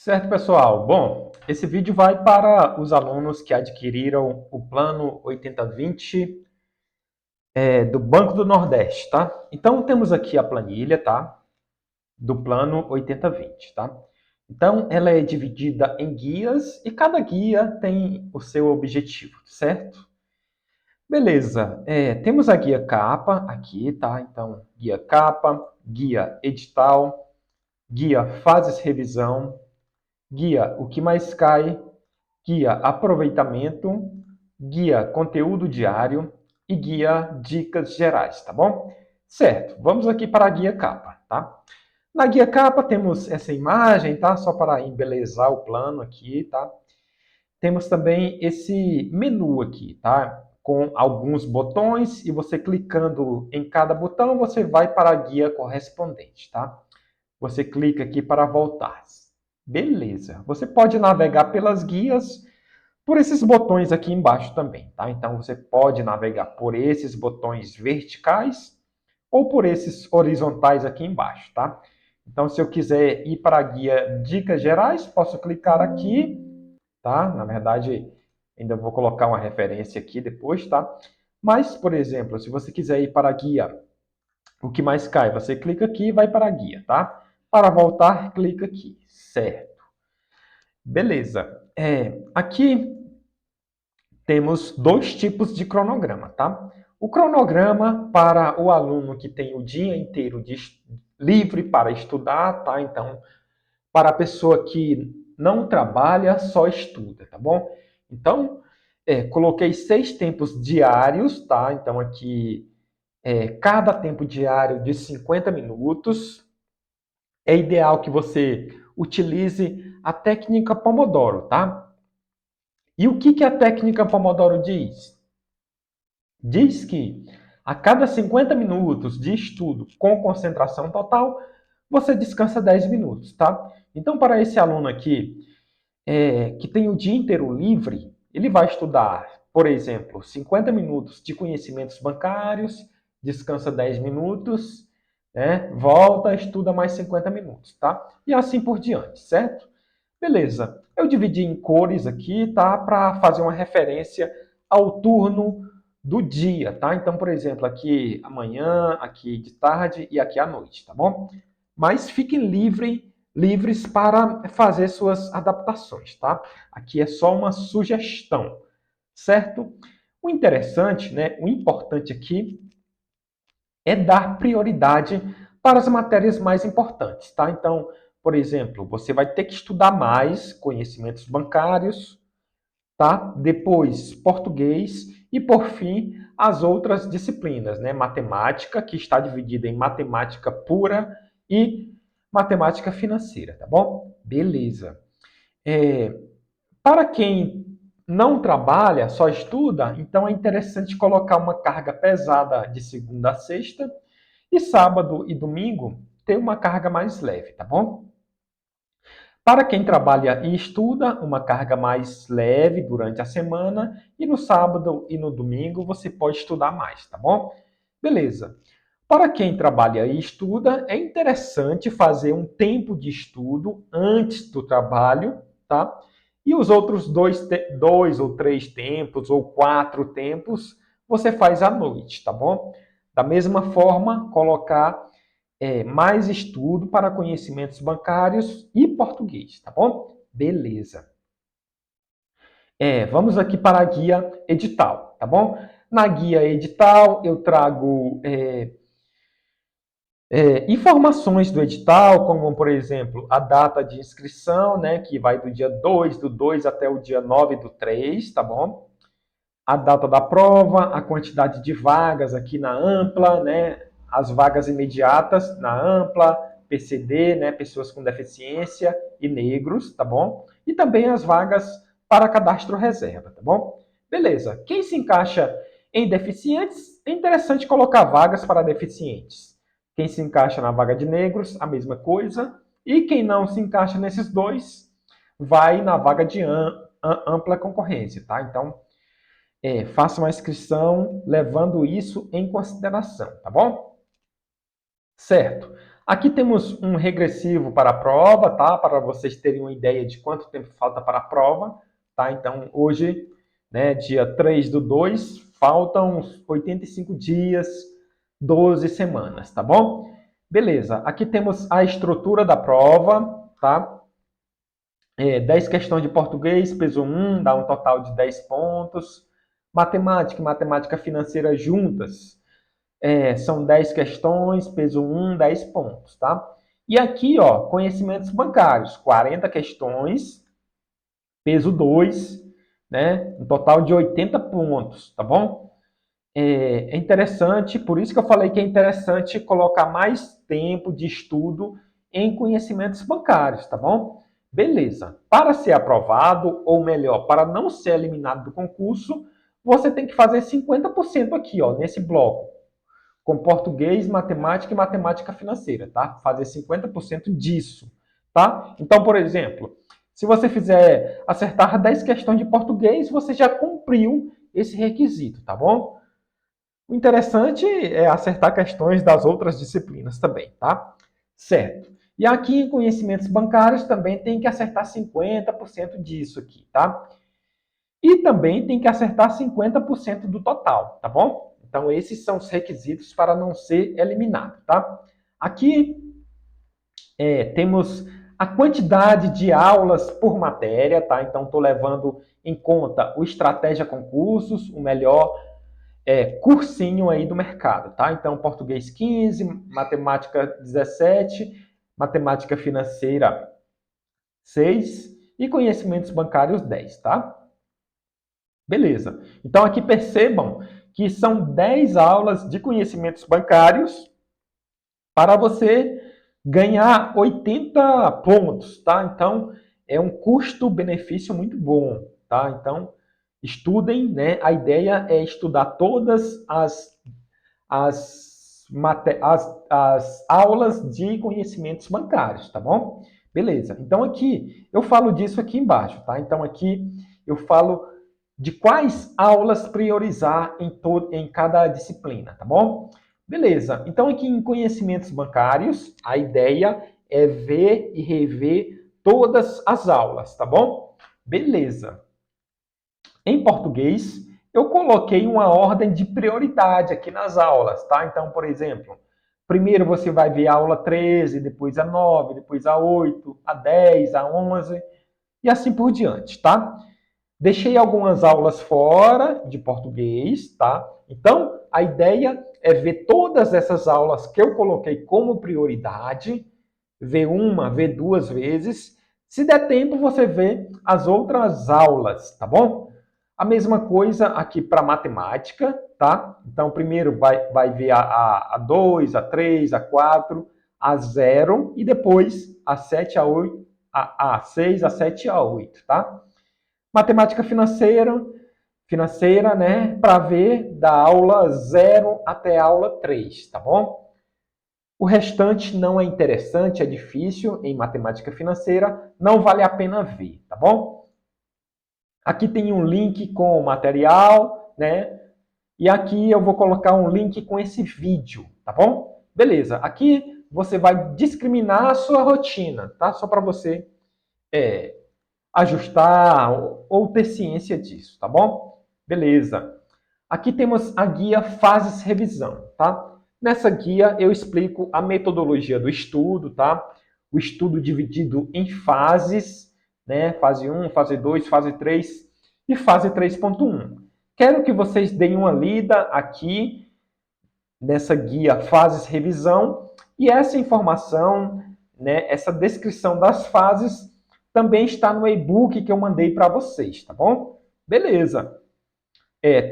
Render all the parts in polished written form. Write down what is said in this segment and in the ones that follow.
Certo, pessoal? Bom, esse vídeo vai para os alunos que adquiriram o plano 8020 do Banco do Nordeste, tá? Então, temos aqui a planilha, tá? Do plano 8020, tá? Então, ela é dividida em guias e cada guia tem o seu objetivo, certo? Beleza. Temos a guia capa aqui, tá? Então, guia capa, guia edital, guia fases revisão, guia o que mais cai, guia aproveitamento, guia conteúdo diário e guia dicas gerais, tá bom? Certo, vamos aqui para a guia capa, tá? Na guia capa temos essa imagem, tá? Só para embelezar o plano aqui, tá? Temos também esse menu aqui, tá? Com alguns botões e você clicando em cada botão, você vai para a guia correspondente, tá? Você clica aqui para voltar. Beleza. Você pode navegar pelas guias por esses botões aqui embaixo também, tá? Então você pode navegar por esses botões verticais ou por esses horizontais aqui embaixo, tá? Então se eu quiser ir para a guia Dicas Gerais, posso clicar aqui, tá? Na verdade, ainda vou colocar uma referência aqui depois, tá? Mas, por exemplo, se você quiser ir para a guia O que mais cai, você clica aqui e vai para a guia, tá? Para voltar, clica aqui, certo? Beleza. Aqui temos dois tipos de cronograma, tá? O cronograma para o aluno que tem o dia inteiro livre para estudar, tá? Então, para a pessoa que não trabalha, só estuda, tá bom? Então, coloquei 6 tempos diários, tá? Então, aqui, cada tempo diário de 50 minutos. É ideal que você utilize a técnica Pomodoro, tá? E o que a técnica Pomodoro diz? Diz que a cada 50 minutos de estudo com concentração total, você descansa 10 minutos, tá? Então, para esse aluno aqui, que tem o dia inteiro livre, ele vai estudar, por exemplo, 50 minutos de conhecimentos bancários, descansa 10 minutos, né? Volta, estuda mais 50 minutos, tá? E assim por diante, certo? Beleza. Eu dividi em cores aqui, tá? Para fazer uma referência ao turno do dia, tá? Então, por exemplo, aqui amanhã, aqui de tarde e aqui à noite, tá bom? Mas fiquem livres para fazer suas adaptações, tá? Aqui é só uma sugestão, certo? O interessante, né? O importante aqui é dar prioridade para as matérias mais importantes, tá? Então, por exemplo, você vai ter que estudar mais conhecimentos bancários, tá? Depois, português e, por fim, as outras disciplinas, né? Matemática, que está dividida em matemática pura e matemática financeira, tá bom? Beleza. É, para quem não trabalha, só estuda, então é interessante colocar uma carga pesada de segunda a sexta e sábado e domingo ter uma carga mais leve, tá bom? Para quem trabalha e estuda, uma carga mais leve durante a semana e no sábado e no domingo você pode estudar mais, tá bom? Beleza. Para quem trabalha e estuda, é interessante fazer um tempo de estudo antes do trabalho, tá? E os outros dois ou três tempos ou quatro tempos você faz à noite, tá bom? Da mesma forma, colocar mais estudo para conhecimentos bancários e português, tá bom? Beleza. Vamos aqui para a guia edital, tá bom? Na guia edital eu trago informações do edital, como, por exemplo, a data de inscrição, né, que vai do dia 2 do 2 até o dia 9 do 3, tá bom? A data da prova, a quantidade de vagas aqui na Ampla, né, as vagas imediatas na Ampla, PCD, né, pessoas com deficiência e negros, tá bom? E também as vagas para cadastro reserva, tá bom? Beleza. Quem se encaixa em deficientes, é interessante colocar vagas para deficientes. Quem se encaixa na vaga de negros, a mesma coisa. E quem não se encaixa nesses dois, vai na vaga de ampla concorrência, tá? Então, faça uma inscrição levando isso em consideração, tá bom? Certo. Aqui temos um regressivo para a prova, tá? Para vocês terem uma ideia de quanto tempo falta para a prova, tá? Então, hoje, né, dia 3/2, faltam uns 85 dias, 12 semanas, tá bom? Beleza, aqui temos a estrutura da prova, tá? 10 questões de português, peso 1, dá um total de 10 pontos. Matemática e matemática financeira juntas, são 10 questões, peso 1, 10 pontos, tá? E aqui, ó, conhecimentos bancários, 40 questões, peso 2, né? Um total de 80 pontos, tá bom? É interessante, por isso que eu falei que é interessante colocar mais tempo de estudo em conhecimentos bancários, tá bom? Beleza. Para ser aprovado, ou melhor, para não ser eliminado do concurso, você tem que fazer 50% aqui, ó, nesse bloco, com português, matemática e matemática financeira, tá? Fazer 50% disso, tá? Então, por exemplo, se você fizer acertar 10 questões de português, você já cumpriu esse requisito, tá bom? O interessante é acertar questões das outras disciplinas também, tá? Certo. E aqui em conhecimentos bancários também tem que acertar 50% disso aqui, tá? E também tem que acertar 50% do total, tá bom? Então esses são os requisitos para não ser eliminado, tá? Aqui temos a quantidade de aulas por matéria, tá? Então estou levando em conta o Estratégia Concursos, o melhor cursinho aí do mercado, tá? Então, português 15, matemática 17, matemática financeira 6 e conhecimentos bancários 10, tá? Beleza. Então, aqui percebam que são 10 aulas de conhecimentos bancários para você ganhar 80 pontos, tá? Então, é um custo-benefício muito bom, tá? Então, estudem, né? A ideia é estudar todas as aulas de conhecimentos bancários, tá bom? Beleza. Então, aqui, eu falo disso aqui embaixo, tá? Então, aqui eu falo de quais aulas priorizar em cada disciplina, tá bom? Beleza. Então, aqui em conhecimentos bancários, a ideia é ver e rever todas as aulas, tá bom? Beleza. Em português, eu coloquei uma ordem de prioridade aqui nas aulas, tá? Então, por exemplo, primeiro você vai ver a aula 13, depois a 9, depois a 8, a 10, a 11 e assim por diante, tá? Deixei algumas aulas fora de português, tá? Então, a ideia é ver todas essas aulas que eu coloquei como prioridade, ver uma, ver duas vezes. Se der tempo, você vê as outras aulas, tá bom? A mesma coisa aqui para matemática, tá? Então, primeiro vai ver a 2, a 3, a 4, a 0 e depois a 7, a 8, a 6, a 7 e a 8, tá? Matemática financeira, né, para ver da aula 0 até a aula 3, tá bom? O restante não é interessante, é difícil em matemática financeira, não vale a pena ver, tá bom? Aqui tem um link com o material, né? E aqui eu vou colocar um link com esse vídeo, tá bom? Beleza. Aqui você vai discriminar a sua rotina, tá? Só para você ajustar ou ter ciência disso, tá bom? Beleza. Aqui temos a guia Fases Revisão, tá? Nessa guia eu explico a metodologia do estudo, tá? O estudo dividido em fases, né? Fase 1, fase 2, fase 3 e fase 3.1. Quero que vocês deem uma lida aqui nessa guia Fases Revisão e essa informação, né, essa descrição das fases também está no e-book que eu mandei para vocês, tá bom? Beleza.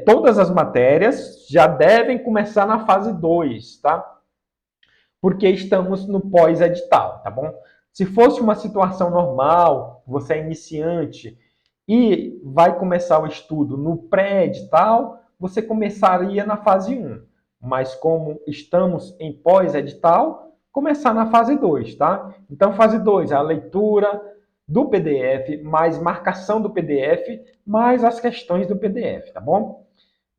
Todas as matérias já devem começar na fase 2, tá? Porque estamos no pós-edital, tá bom? Se fosse uma situação normal, você é iniciante e vai começar o estudo no pré-edital, você começaria na fase 1. Mas como estamos em pós-edital, começar na fase 2, tá? Então, fase 2 é a leitura do PDF, mais marcação do PDF, mais as questões do PDF, tá bom?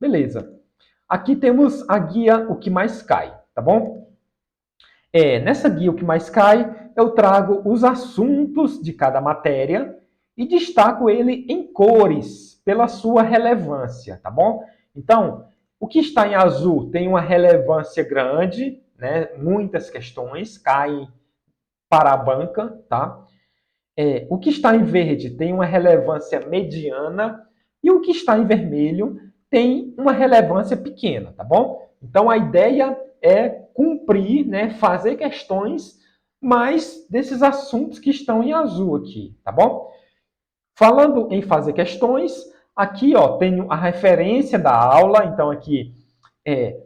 Beleza. Aqui temos a guia O que mais cai, tá bom? Nessa guia, o que mais cai, eu trago os assuntos de cada matéria e destaco ele em cores, pela sua relevância, tá bom? Então, o que está em azul tem uma relevância grande, né? Muitas questões caem para a banca, tá? O que está em verde tem uma relevância mediana e o que está em vermelho tem uma relevância pequena, tá bom? Então a ideia é cumprir, né, fazer questões mais desses assuntos que estão em azul aqui, tá bom? Falando em fazer questões, aqui ó, tenho a referência da aula, então aqui é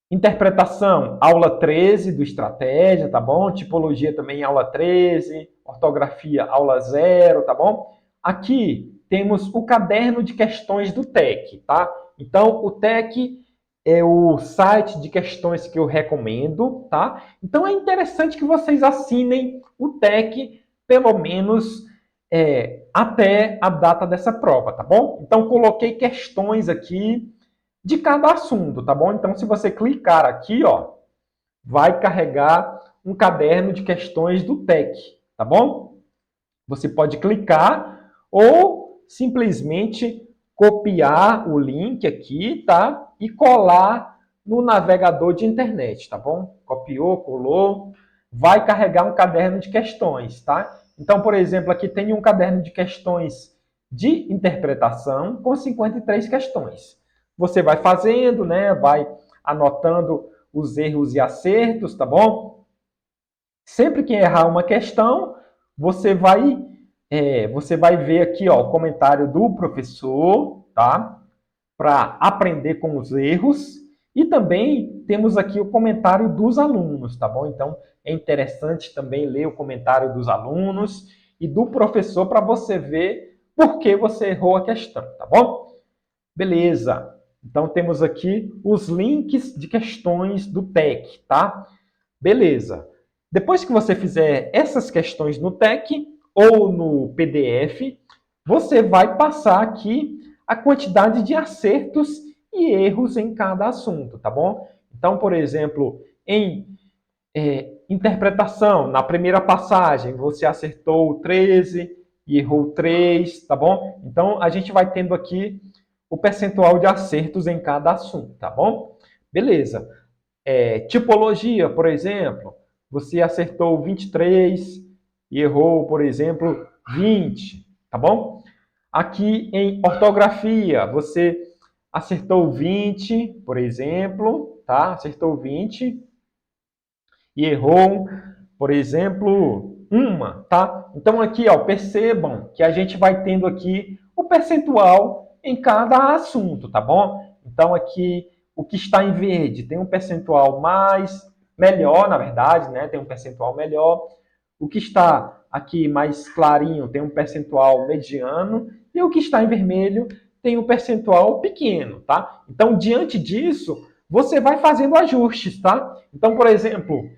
interpretação, aula 13 do Estratégia, tá bom? Tipologia também, aula 13. Ortografia, aula 0, tá bom? Aqui temos o caderno de questões do TEC, tá? Então, o TEC é o site de questões que eu recomendo, tá? Então, é interessante que vocês assinem o TEC, pelo menos até a data dessa prova, tá bom? Então, coloquei questões aqui de cada assunto, tá bom? Então, se você clicar aqui, ó, vai carregar um caderno de questões do TEC, tá bom? Você pode clicar ou simplesmente copiar o link aqui, tá? E colar no navegador de internet, tá bom? Copiou, colou, vai carregar um caderno de questões, tá? Então, por exemplo, aqui tem um caderno de questões de interpretação com 53 questões. Você vai fazendo, né? Vai anotando os erros e acertos, tá bom? Sempre que errar uma questão, você vai ver aqui, ó, o comentário do professor, tá? Para aprender com os erros. E também temos aqui o comentário dos alunos, tá bom? Então, é interessante também ler o comentário dos alunos e do professor para você ver por que você errou a questão, tá bom? Beleza. Então, temos aqui os links de questões do TEC, tá? Beleza. Depois que você fizer essas questões no TEC ou no PDF, você vai passar aqui a quantidade de acertos e erros em cada assunto, tá bom? Então, por exemplo, em interpretação, na primeira passagem, você acertou 13 e errou 3, tá bom? Então, a gente vai tendo aqui o percentual de acertos em cada assunto, tá bom? Beleza. Tipologia, por exemplo, você acertou 23 e errou, por exemplo, 20, tá bom? Aqui em ortografia, você acertou 20, por exemplo, tá? Acertou 20 e errou, por exemplo, uma, tá? Então aqui, ó, percebam que a gente vai tendo aqui o percentual em cada assunto, tá bom? Então aqui o que está em verde tem um percentual melhor, na verdade, né? Tem um percentual melhor. O que está aqui mais clarinho tem um percentual mediano e o que está em vermelho tem um percentual pequeno, tá? Então, diante disso, você vai fazendo ajustes, tá? Então, por exemplo,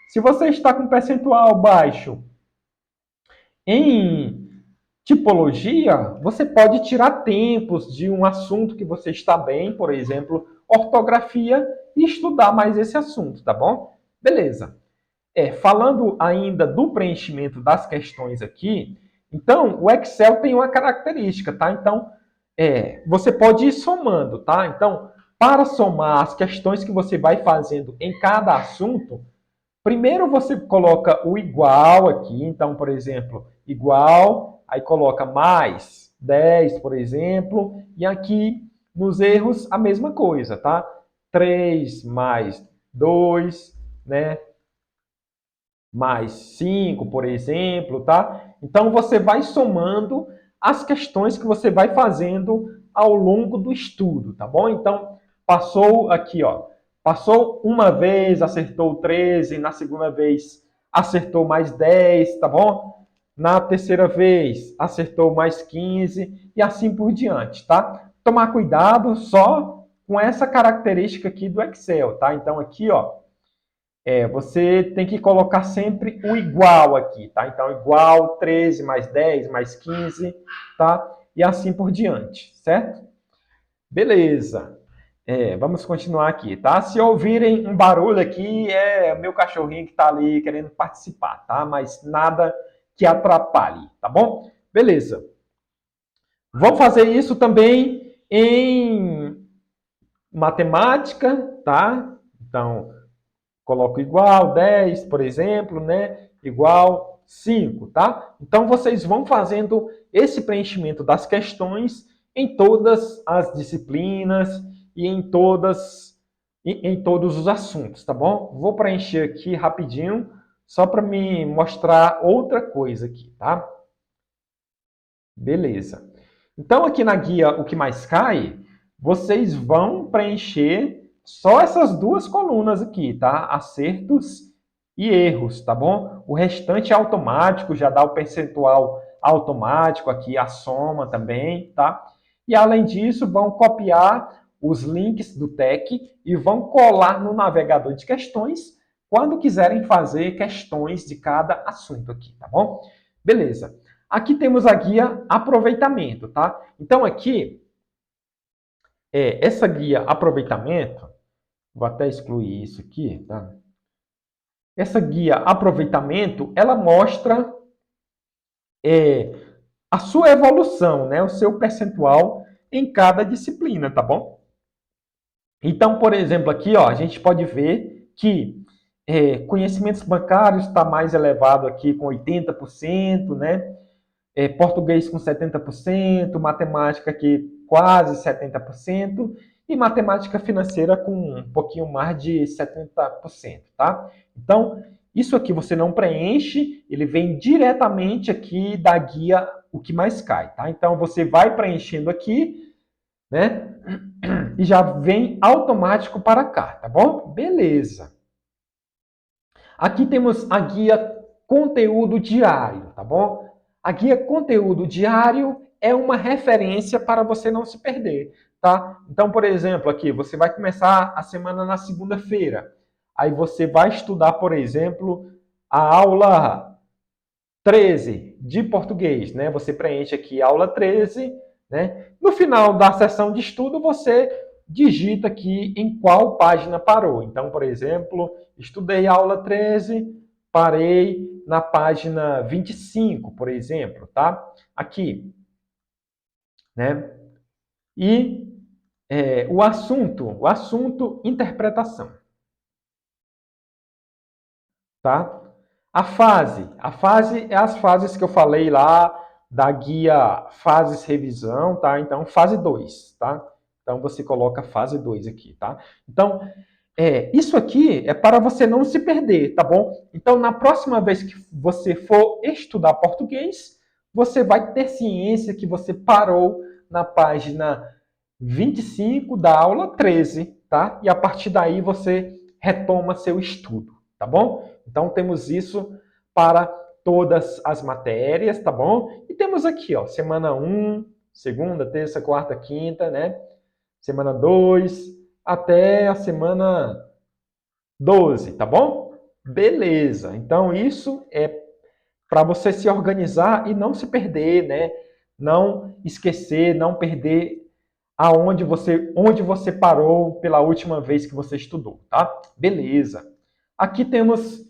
se você está com percentual baixo em tipologia, você pode tirar tempos de um assunto que você está bem, por exemplo, ortografia, e estudar mais esse assunto, tá bom? Beleza. Falando ainda do preenchimento das questões aqui, então o Excel tem uma característica, tá? Então, você pode ir somando, tá? Então, para somar as questões que você vai fazendo em cada assunto, primeiro você coloca o igual aqui, então, por exemplo, igual, aí coloca mais 10, por exemplo, e aqui nos erros a mesma coisa, tá? 3 mais 2, né? Mais 5, por exemplo, tá? Então você vai somando as questões que você vai fazendo ao longo do estudo, tá bom? Então, passou aqui, ó. Passou uma vez, acertou 13, na segunda vez acertou mais 10, tá bom? Na terceira vez acertou mais 15 e assim por diante, tá? Tomar cuidado só com essa característica aqui do Excel, tá? Então aqui, ó, você tem que colocar sempre o igual aqui, tá? Então, igual 13 mais 10 mais 15, tá? E assim por diante, certo? Beleza. Vamos continuar aqui, tá? Se ouvirem um barulho aqui, é meu cachorrinho que está ali querendo participar, tá? Mas nada que atrapalhe, tá bom? Beleza. Vamos fazer isso também em matemática, tá? Então, coloco igual 10, por exemplo, né? Igual 5, tá? Então, vocês vão fazendo esse preenchimento das questões em todas as disciplinas e em todos os assuntos, tá bom? Vou preencher aqui rapidinho, só para me mostrar outra coisa aqui, tá? Beleza. Então, aqui na guia O que mais cai, vocês vão preencher só essas duas colunas aqui, tá? Acertos e erros, tá bom? O restante é automático, já dá o percentual automático aqui, a soma também, tá? E além disso, vão copiar os links do TEC e vão colar no navegador de questões quando quiserem fazer questões de cada assunto aqui, tá bom? Beleza. Aqui temos a guia aproveitamento, tá? Então aqui, essa guia aproveitamento, vou até excluir isso aqui, tá? Essa guia aproveitamento, ela mostra a sua evolução, né? O seu percentual em cada disciplina, tá bom? Então, por exemplo, aqui, ó, a gente pode ver que conhecimentos bancários está mais elevado aqui com 80%, né? Português com 70%, matemática aqui quase 70% e matemática financeira com um pouquinho mais de 70%, tá? Então, isso aqui você não preenche, ele vem diretamente aqui da guia O que mais cai, tá? Então, você vai preenchendo aqui, né? E já vem automático para cá, tá bom? Beleza. Aqui temos a guia conteúdo diário, tá bom? A guia conteúdo diário é uma referência para você não se perder, tá? Então, por exemplo, aqui você vai começar a semana na segunda-feira. Aí você vai estudar, por exemplo, a aula 13 de português, né? Você preenche aqui a aula 13, né? No final da sessão de estudo, você digita aqui em qual página parou. Então, por exemplo, estudei a aula 13, parei na página 25, por exemplo, tá? Aqui, né? E o assunto interpretação, tá? A fase é as fases que eu falei lá da guia Fases Revisão, tá? Então, fase 2, tá? Então, você coloca fase 2 aqui, tá? Então, isso aqui é para você não se perder, tá bom? Então, na próxima vez que você for estudar português, você vai ter ciência que você parou na página 25 da aula 13, tá? E a partir daí você retoma seu estudo, tá bom? Então, temos isso para todas as matérias, tá bom? E temos aqui, ó, semana 1, segunda, terça, quarta, quinta, né? Semana 2, até a semana 12, tá bom? Beleza. Então, isso é para você se organizar e não se perder, né? Não esquecer, não perder onde você parou pela última vez que você estudou, tá? Beleza. Aqui temos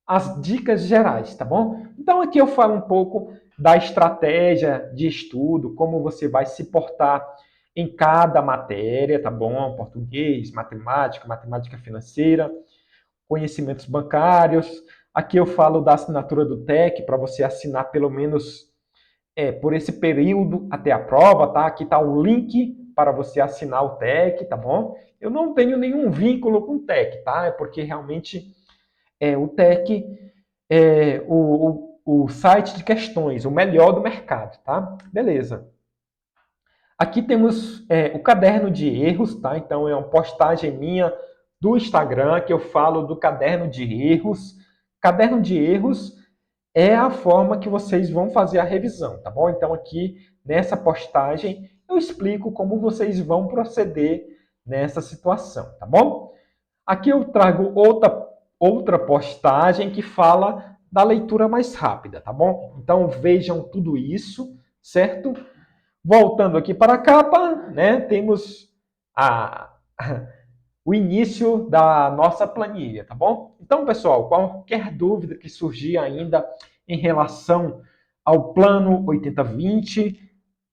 as dicas gerais, tá bom? Então aqui eu falo um pouco da estratégia de estudo, como você vai se portar em cada matéria, tá bom? Português, matemática, matemática financeira, conhecimentos bancários. Aqui eu falo da assinatura do TEC para você assinar pelo menos por esse período até a prova, tá? Aqui está o link para você assinar o TEC, tá bom? Eu não tenho nenhum vínculo com o TEC, tá? É porque realmente o TEC é o site de questões, o melhor do mercado, tá? Beleza. Aqui temos o caderno de erros, tá? Então é uma postagem minha do Instagram que eu falo do caderno de erros. Caderno de erros é a forma que vocês vão fazer a revisão, tá bom? Então aqui nessa postagem eu explico como vocês vão proceder nessa situação, tá bom? Aqui eu trago outra postagem que fala da leitura mais rápida, tá bom? Então vejam tudo isso, certo? Voltando aqui para a capa, né? Temos o início da nossa planilha, tá bom? Então, pessoal, qualquer dúvida que surgir ainda em relação ao plano 80/20,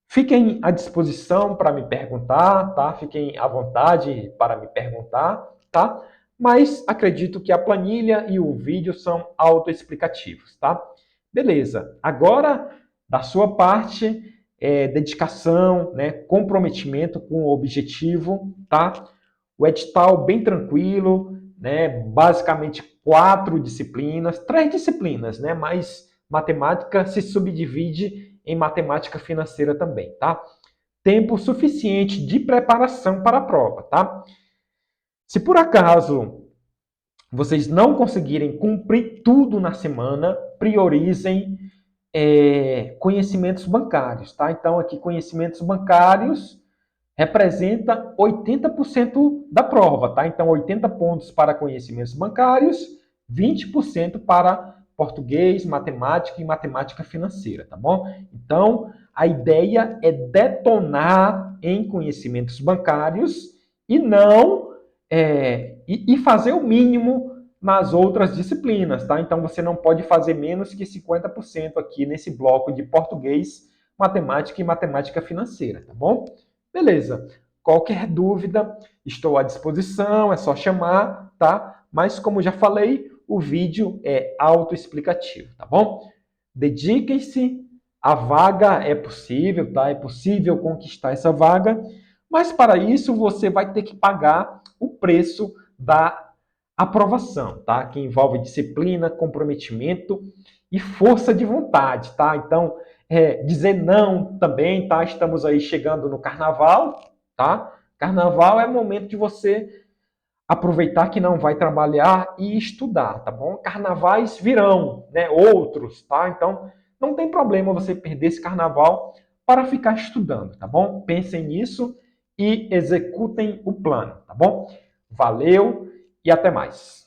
fiquem à disposição para me perguntar, tá? Fiquem à vontade para me perguntar, tá? Mas acredito que a planilha e o vídeo são autoexplicativos, tá? Beleza. Agora, da sua parte, dedicação, né, comprometimento com o objetivo, tá? O edital bem tranquilo, né? Basicamente 4 disciplinas, 3 disciplinas, né? Mas matemática se subdivide em matemática financeira também, tá? Tempo suficiente de preparação para a prova, tá? Se por acaso vocês não conseguirem cumprir tudo na semana, priorizem conhecimentos bancários, tá? Então, aqui, conhecimentos bancários representa 80% da prova, tá? Então, 80 pontos para conhecimentos bancários, 20% para português, matemática e matemática financeira, tá bom? Então, a ideia é detonar em conhecimentos bancários e não e fazer o mínimo nas outras disciplinas, tá? Então, você não pode fazer menos que 50% aqui nesse bloco de português, matemática e matemática financeira, tá bom? Beleza. Qualquer dúvida, estou à disposição, é só chamar, tá? Mas como já falei, o vídeo é autoexplicativo, tá bom? Dediquem-se, a vaga é possível, tá? É possível conquistar essa vaga, mas para isso você vai ter que pagar o preço da aprovação, tá? Que envolve disciplina, comprometimento e força de vontade, tá? Então, dizer não também, tá? Estamos aí chegando no carnaval, tá? Carnaval é momento de você aproveitar que não vai trabalhar e estudar, tá bom? Carnavais virão, né? Outros, tá? Então, não tem problema você perder esse carnaval para ficar estudando, tá bom? Pensem nisso e executem o plano, tá bom? Valeu e até mais.